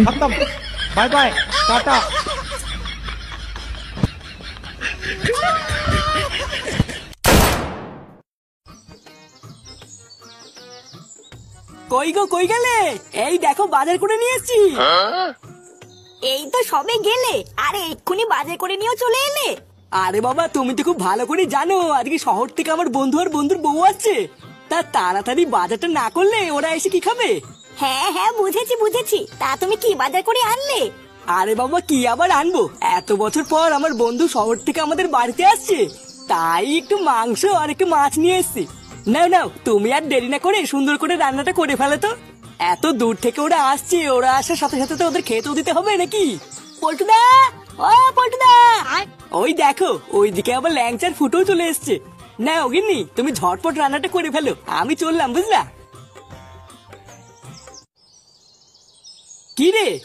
खत्म, bye bye, Tata. কই গো, কই গেলে? এই দেখো বাজার করে নিয়ে এসেছি। এই তো সবে গেলে, আরে এক্ষুনি বাজার করে নিয়েও চলে এলে। আরে বাবা, তুমি তো খুব ভালো করে জানো আজকে শহর থেকে আমার বন্ধু আর বন্ধুর বউ আসছে। তা তাড়াতাড়ি বাজারটা না করলে ওরা এসে কি খাবে? হ্যাঁ হ্যাঁ, বুঝেছি বুঝেছি। তা তুমি কি বাজার করে আনলে? আরে বাবা, কি আবার আনবো, এত বছর পর আমার বন্ধু শহর থেকে আমাদের বাড়িতে আসছে, তাই একটু মাংস আর একটু মাছ নিয়ে এসেছি। নাও নাও, তুমি আর দেরি না করে সুন্দর করে রান্নাটা করে ফেলে তো। এত দূর থেকে ওরা আসছে, ওরা আসার সাথে সাথে তো ওদের খেতেও দিতে হবে নাকি? পল্টুদা, ও পল্টুদা, ওই দেখো ওইদিকে আবার ল্যাংচার ফুটেও চলে এসছে। না ওগিন্নি, তুমি ঝটপট রান্নাটা করে ফেলো, আমি চললাম বুঝলা। কি রে,